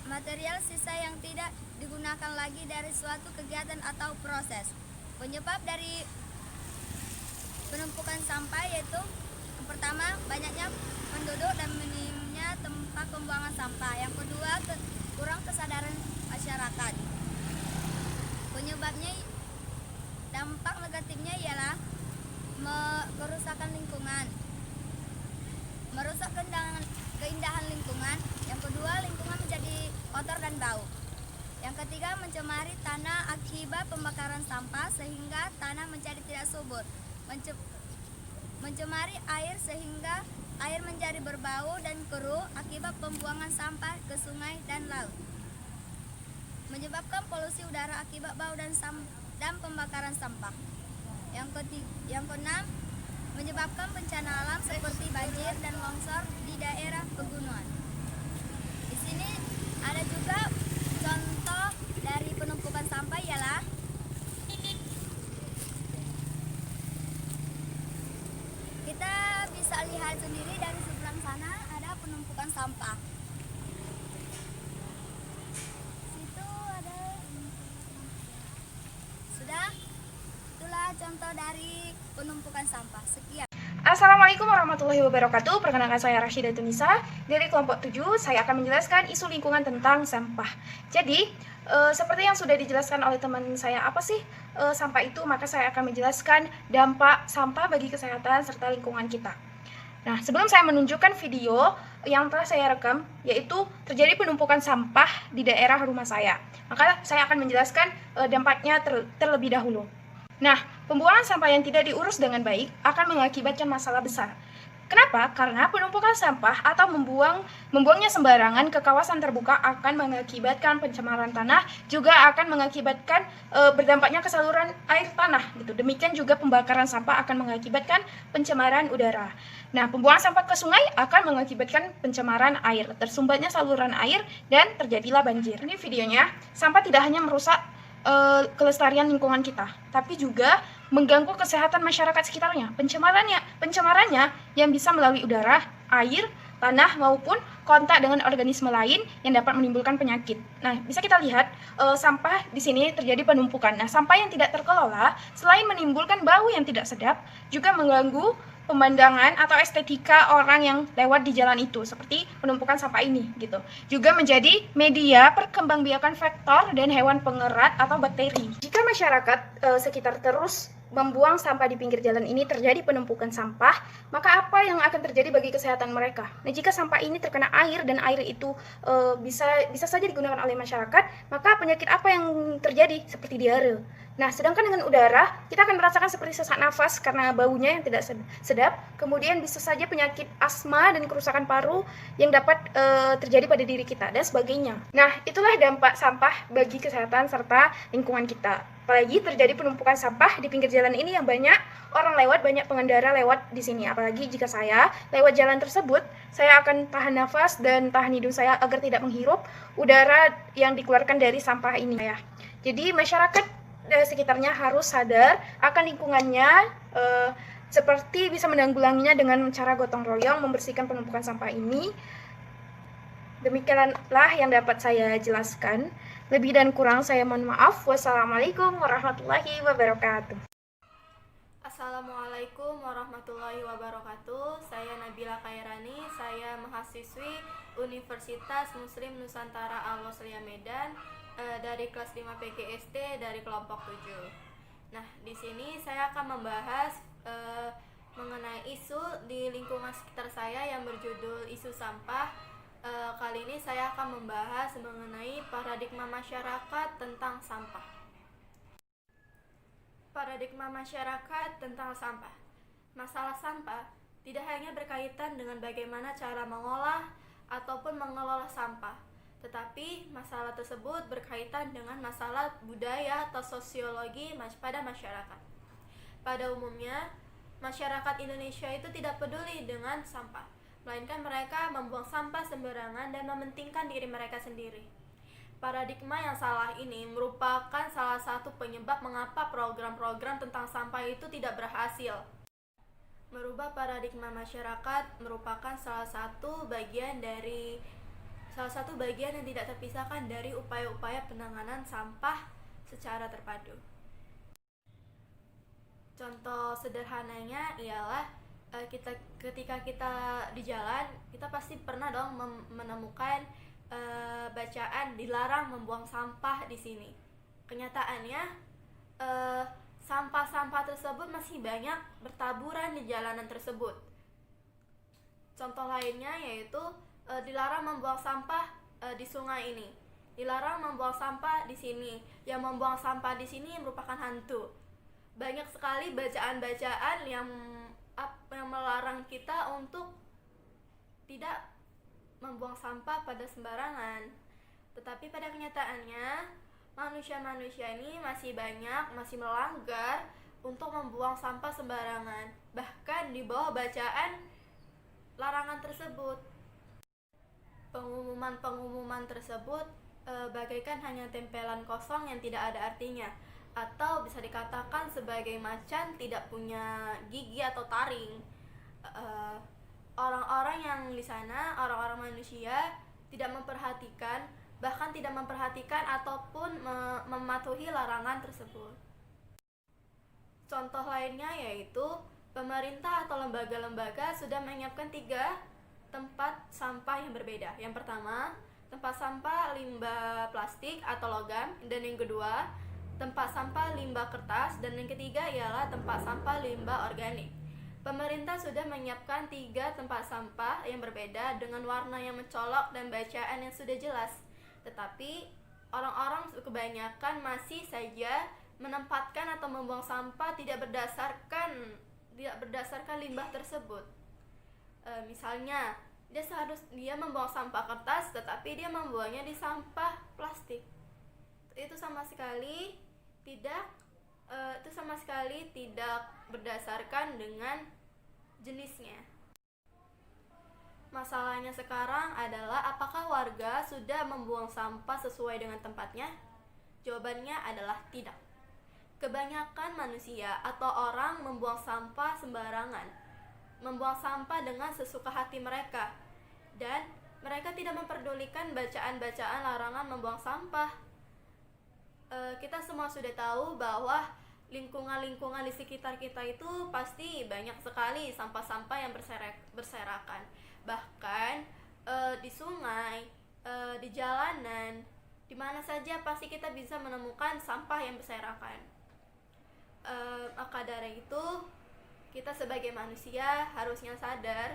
material sisa yang tidak digunakan lagi dari suatu kegiatan atau proses. Penyebab dari penumpukan sampah yaitu yang pertama, banyaknya penduduk dan minimnya tempat pembuangan sampah. Yang kedua, kurang kesadaran masyarakat. Penyebabnya, dampak negatifnya ialah kerusakan lingkungan, merusak keindahan lingkungan. Yang kedua, lingkungan menjadi kotor dan bau. Yang ketiga, mencemari tanah akibat pembakaran sampah sehingga tanah menjadi tidak subur. Mencemari air sehingga air menjadi berbau dan keruh akibat pembuangan sampah ke sungai dan laut. Menyebabkan polusi udara akibat bau dan pembakaran sampah. Yang keenam, menyebabkan bencana alam seperti banjir dan longsor di daerah pegunungan. Di sini ada juga contoh dari penumpukan sampah ialah kita bisa lihat sendiri dari seberang sana ada penumpukan sampah. Situ ada. Sudah, itulah contoh dari penumpukan sampah. Sekian. Assalamualaikum warahmatullahi wabarakatuh. Perkenalkan saya Rashida Tunisa dari kelompok 7. Saya akan menjelaskan isu lingkungan tentang sampah. Jadi, seperti yang sudah dijelaskan oleh teman saya apa sih sampah itu, maka saya akan menjelaskan dampak sampah bagi kesehatan serta lingkungan kita. Nah, sebelum saya menunjukkan video yang telah saya rekam, yaitu terjadi penumpukan sampah di daerah rumah saya, maka saya akan menjelaskan dampaknya terlebih dahulu. Nah, pembuangan sampah yang tidak diurus dengan baik akan mengakibatkan masalah besar. Kenapa? Karena penumpukan sampah atau membuangnya sembarangan ke kawasan terbuka akan mengakibatkan pencemaran tanah, juga akan mengakibatkan berdampaknya ke saluran air tanah gitu. Demikian juga pembakaran sampah akan mengakibatkan pencemaran udara. Nah, pembuangan sampah ke sungai akan mengakibatkan pencemaran air, tersumbatnya saluran air, dan terjadilah banjir. Ini videonya, sampah tidak hanya merusak kelestarian lingkungan kita, tapi juga mengganggu kesehatan masyarakat sekitarnya. Pencemarannya yang bisa melalui udara, air, tanah, maupun kontak dengan organisme lain yang dapat menimbulkan penyakit. Nah, bisa kita lihat sampah di sini terjadi penumpukan. Nah, sampah yang tidak terkelola selain menimbulkan bau yang tidak sedap, juga mengganggu pemandangan atau estetika orang yang lewat di jalan itu, seperti penumpukan sampah ini gitu. Juga menjadi media perkembangbiakan vektor dan hewan pengerat atau bakteri. Jika masyarakat sekitar terus membuang sampah di pinggir jalan ini, terjadi penumpukan sampah, maka apa yang akan terjadi bagi kesehatan mereka? Nah, jika sampah ini terkena air dan air itu bisa saja digunakan oleh masyarakat, maka penyakit apa yang terjadi? Seperti diare. Nah, sedangkan dengan udara, kita akan merasakan seperti sesak nafas karena baunya yang tidak sedap. Kemudian bisa saja penyakit asma dan kerusakan paru yang dapat terjadi pada diri kita dan sebagainya. Nah, itulah dampak sampah bagi kesehatan serta lingkungan kita. Apalagi terjadi penumpukan sampah di pinggir jalan ini yang banyak orang lewat, banyak pengendara lewat di sini. Apalagi jika saya lewat jalan tersebut, saya akan tahan nafas dan tahan hidung saya agar tidak menghirup udara yang dikeluarkan dari sampah ini ya. Jadi masyarakat sekitarnya harus sadar akan lingkungannya, seperti bisa menanggulanginya dengan cara gotong royong membersihkan penumpukan sampah ini. Demikianlah yang dapat saya jelaskan. Lebih dan kurang saya mohon maaf. Wassalamualaikum warahmatullahi wabarakatuh. Assalamualaikum warahmatullahi wabarakatuh. Saya Nabila Khairani, saya mahasiswi Universitas Muslim Nusantara Al-Wasliya Medan dari kelas 5 PGSD dari kelompok 7. Nah, di sini saya akan membahas mengenai isu di lingkungan sekitar saya yang berjudul isu sampah. Kali ini saya akan membahas mengenai paradigma masyarakat tentang sampah. Paradigma masyarakat tentang sampah. Masalah sampah tidak hanya berkaitan dengan bagaimana cara mengolah ataupun mengelola sampah, tetapi masalah tersebut berkaitan dengan masalah budaya atau sosiologi pada masyarakat. Pada umumnya, masyarakat Indonesia itu tidak peduli dengan sampah, melainkan mereka membuang sampah sembarangan dan mementingkan diri mereka sendiri. Paradigma yang salah ini merupakan salah satu penyebab mengapa program-program tentang sampah itu tidak berhasil. Merubah paradigma masyarakat merupakan salah satu bagian dari salah satu bagian yang tidak terpisahkan dari upaya-upaya penanganan sampah secara terpadu. Contoh sederhananya ialah ketika kita di jalan, kita pasti pernah dong menemukan bacaan dilarang membuang sampah di sini. Kenyataannya sampah-sampah tersebut masih banyak bertaburan di jalanan tersebut. Contoh lainnya yaitu dilarang membuang sampah di sungai ini. Dilarang membuang sampah di sini. Yang membuang sampah di sini merupakan hantu. Banyak sekali bacaan-bacaan yang melarang kita untuk tidak membuang sampah pada sembarangan. Tetapi pada kenyataannya, manusia-manusia ini masih melanggar untuk membuang sampah sembarangan. Bahkan di bawah bacaan larangan tersebut. Pengumuman-pengumuman tersebut bagaikan hanya tempelan kosong yang tidak ada artinya, atau bisa dikatakan sebagai macan tidak punya gigi atau taring. Orang-orang yang di sana, orang-orang manusia tidak memperhatikan, bahkan tidak memperhatikan ataupun mematuhi larangan tersebut. Contoh lainnya yaitu pemerintah atau lembaga-lembaga sudah menyiapkan 3 tempat sampah yang berbeda. Yang pertama, tempat sampah limbah plastik atau logam, dan yang kedua, tempat sampah limbah kertas, dan yang ketiga ialah tempat sampah limbah organik. Pemerintah sudah menyiapkan 3 tempat sampah yang berbeda dengan warna yang mencolok dan bacaan yang sudah jelas. Tetapi orang-orang kebanyakan masih saja menempatkan atau membuang sampah tidak berdasarkan limbah tersebut. Misalnya, dia membuang sampah kertas tetapi dia membuangnya di sampah plastik. Itu sama sekali tidak berdasarkan dengan jenisnya. Masalahnya sekarang adalah apakah warga sudah membuang sampah sesuai dengan tempatnya? Jawabannya adalah tidak. Kebanyakan manusia atau orang membuang sampah sembarangan, membuang sampah dengan sesuka hati mereka, dan mereka tidak memperdulikan bacaan-bacaan larangan membuang sampah. Kita semua sudah tahu bahwa lingkungan-lingkungan di sekitar kita itu pasti banyak sekali sampah-sampah yang berserakan. Bahkan di sungai, di jalanan, di mana saja pasti kita bisa menemukan sampah yang berserakan. Maka dari itu, kita sebagai manusia harusnya sadar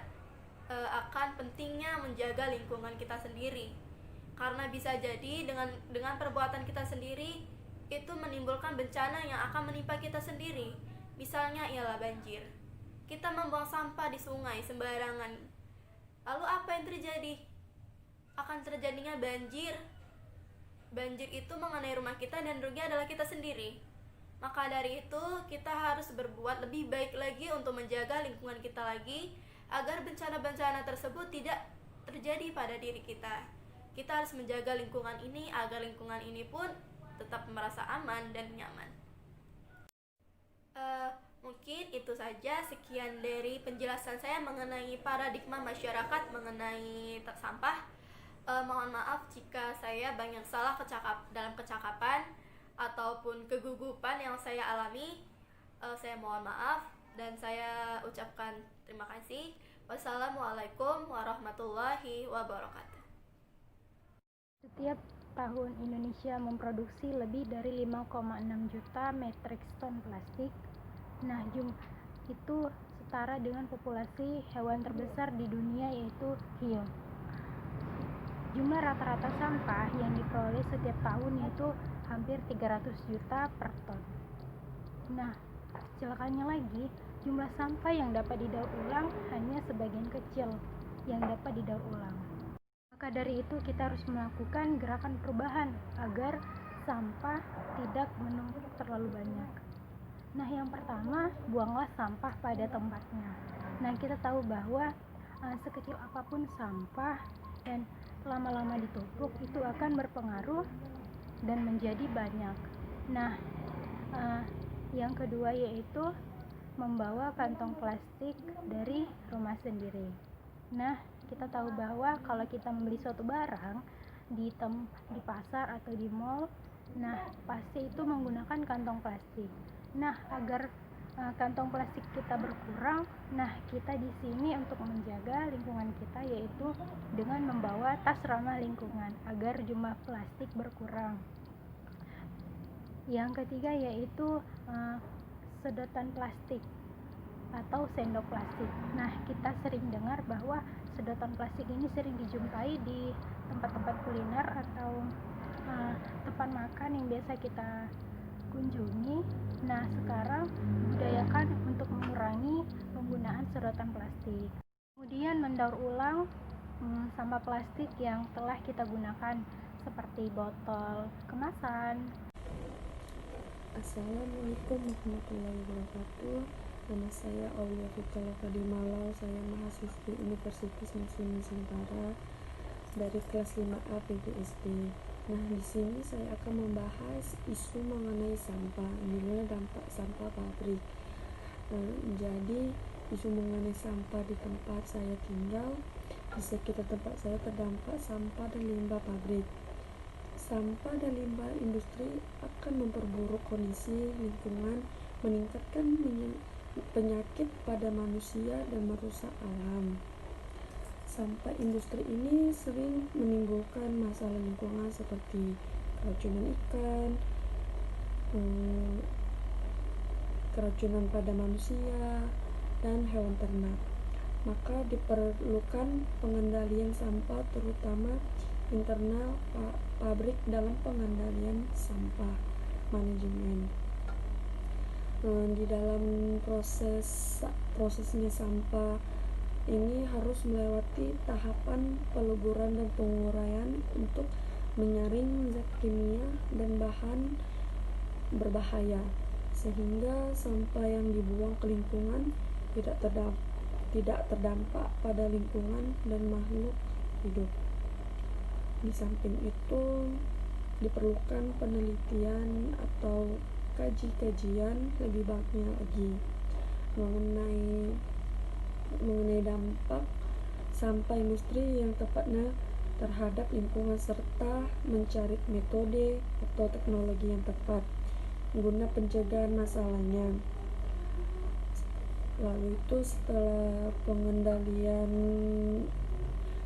akan pentingnya menjaga lingkungan kita sendiri. Karena bisa jadi dengan perbuatan kita sendiri itu menimbulkan bencana yang akan menimpa kita sendiri. Misalnya ialah banjir. Kita membuang sampah di sungai sembarangan. Lalu apa yang terjadi? Akan terjadinya banjir. Banjir itu mengenai rumah kita dan rugi adalah kita sendiri. Maka dari itu, kita harus berbuat lebih baik lagi untuk menjaga lingkungan kita lagi, agar bencana-bencana tersebut tidak terjadi pada diri kita. Kita harus menjaga lingkungan ini agar lingkungan ini pun tetap merasa aman dan nyaman. Mungkin itu saja, sekian dari penjelasan saya mengenai paradigma masyarakat mengenai sampah. Mohon maaf jika saya banyak salah dalam kecakapan ataupun kegugupan yang saya alami. Saya mohon maaf dan saya ucapkan terima kasih. Wassalamualaikum warahmatullahi wabarakatuh. Setiap tahun Indonesia memproduksi lebih dari 5,6 juta metrik ton plastik. Nah, itu setara dengan populasi hewan terbesar di dunia, yaitu hiu. Jumlah rata-rata sampah yang diperoleh setiap tahun yaitu hampir 300 juta per ton. Nah, celakanya lagi, jumlah sampah yang dapat didaur ulang hanya sebagian kecil yang dapat didaur ulang. Maka dari itu kita harus melakukan gerakan perubahan agar sampah tidak menumpuk terlalu banyak. Nah, yang pertama, buanglah sampah pada tempatnya. Nah, kita tahu bahwa sekecil apapun sampah dan lama-lama ditumpuk itu akan berpengaruh dan menjadi banyak. Nah, yang kedua yaitu membawa kantong plastik dari rumah sendiri. Nah, kita tahu bahwa kalau kita membeli suatu barang di pasar atau di mall, nah pasti itu menggunakan kantong plastik. Nah, agar kantong plastik kita berkurang, nah kita di sini untuk menjaga lingkungan kita yaitu dengan membawa tas ramah lingkungan agar jumlah plastik berkurang. Yang ketiga yaitu sedotan plastik atau sendok plastik. Nah, kita sering dengar bahwa sedotan plastik ini sering dijumpai di tempat-tempat kuliner atau tempat makan yang biasa kita kunjungi. Nah, sekarang budayakan untuk mengurangi penggunaan sedotan plastik. Kemudian mendaur ulang sampah plastik yang telah kita gunakan seperti botol kemasan. Assalamualaikum warahmatullahi wabarakatuh. Nama saya Aulia Fitoloka di Malau. Saya mahasiswi Universitas Muslim Nusantara dari kelas 5A PGSD. Nah, di sini saya akan membahas isu mengenai sampah, inilah dampak sampah pabrik. Jadi, isu mengenai sampah di tempat saya tinggal, di sekitar tempat saya terdampak sampah dan limbah pabrik. Sampah dan limbah industri akan memperburuk kondisi lingkungan, meningkatkan penyakit pada manusia dan merusak alam. Sampah industri ini sering menimbulkan masalah lingkungan seperti keracunan ikan, keracunan pada manusia, dan hewan ternak. Maka diperlukan pengendalian sampah terutama internal pabrik dalam pengendalian sampah manajemen. Di dalam prosesnya sampah ini harus melewati tahapan peleburan dan penguraian untuk menyaring zat kimia dan bahan berbahaya sehingga sampah yang dibuang ke lingkungan tidak terdampak pada lingkungan dan makhluk hidup. Di samping itu diperlukan penelitian atau kajian lebih banyak lagi mengenai dampak sampah industri yang tepatnya terhadap lingkungan serta mencari metode atau teknologi yang tepat guna pencegahan masalahnya. Lalu itu setelah pengendalian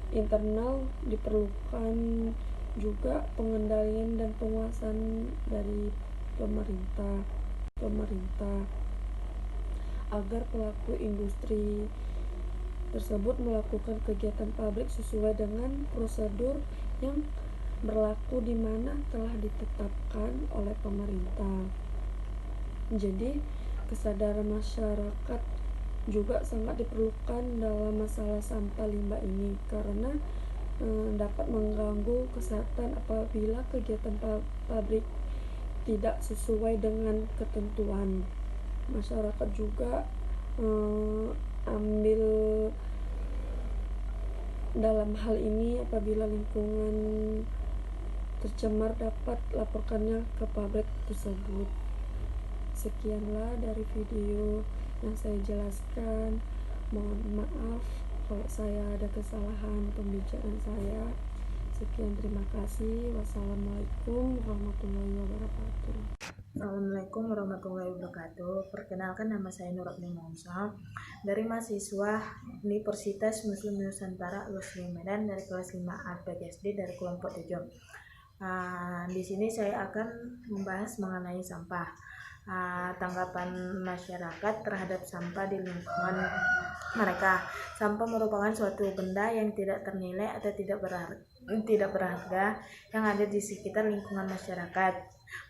internal diperlukan juga pengendalian dan penguasaan dari pemerintah agar pelaku industri tersebut melakukan kegiatan pabrik sesuai dengan prosedur yang berlaku di mana telah ditetapkan oleh pemerintah. Jadi kesadaran masyarakat juga sangat diperlukan dalam masalah sampah limbah ini karena dapat mengganggu kesehatan apabila kegiatan pabrik tidak sesuai dengan ketentuan. Masyarakat juga ambil dalam hal ini apabila lingkungan tercemar dapat laporkannya ke pabrik tersebut. Sekianlah dari video yang saya jelaskan. Mohon maaf kalau saya ada kesalahan pembicaraan saya. Sekian, terima kasih. Wassalamualaikum warahmatullahi wabarakatuh. Assalamualaikum warahmatullahi wabarakatuh. Perkenalkan, nama saya Nurabni Mongsa dari mahasiswa Universitas Muslim Nusantara Muslim Medan dari kelas 5A PGSD dari kelompok 7. Di sini saya akan membahas mengenai sampah. Tanggapan masyarakat terhadap sampah di lingkungan mereka. Sampah merupakan suatu benda yang tidak ternilai atau tidak berharga yang ada di sekitar lingkungan masyarakat.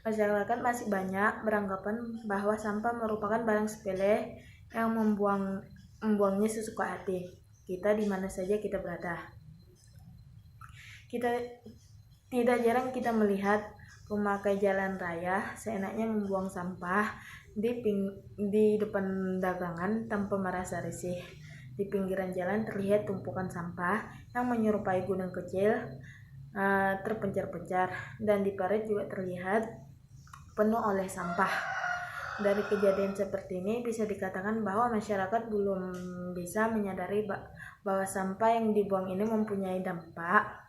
Masyarakat masih banyak beranggapan bahwa sampah merupakan barang sepele yang membuangnya sesuka hati. Kita di mana saja kita berada. Tidak jarang kita melihat pemakai jalan raya seenaknya membuang sampah di depan dagangan tanpa merasa risih. Di pinggiran jalan terlihat tumpukan sampah yang menyerupai gunung kecil terpencar-pencar, dan di parit juga terlihat penuh oleh sampah. Dari kejadian seperti ini bisa dikatakan bahwa masyarakat belum bisa menyadari bahwa sampah yang dibuang ini mempunyai dampak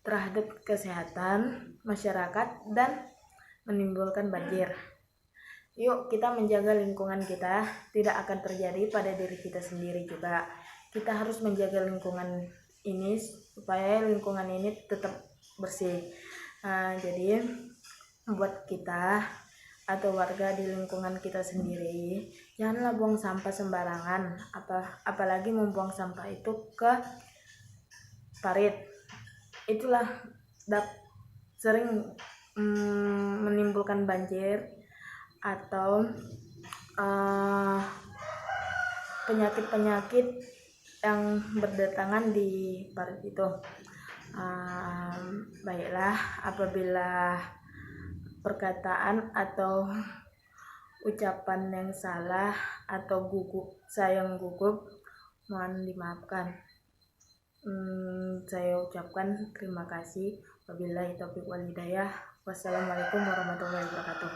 terhadap kesehatan masyarakat dan menimbulkan banjir. Yuk kita menjaga lingkungan kita, tidak akan terjadi pada diri kita sendiri juga. Kita harus menjaga lingkungan ini supaya lingkungan ini tetap bersih. Jadi buat kita atau warga di lingkungan kita sendiri, janganlah buang sampah sembarangan, apalagi membuang sampah itu ke parit. Itulah sering menimbulkan banjir atau penyakit-penyakit yang berdatangan di parit itu. Baiklah, apabila perkataan atau ucapan yang salah atau saya yang gugup, mohon dimaafkan. Saya ucapkan terima kasih. Wabillahi taufiq wal hidayah. Wassalamualaikum warahmatullahi wabarakatuh.